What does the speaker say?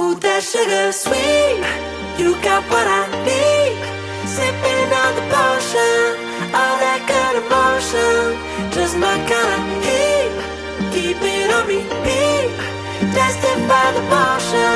Ooh, that sugar sweet. You got what I need. Sipping on the potion, all that good emotion. Just my kind of heat. Keep it on repeat. Tested by the motion.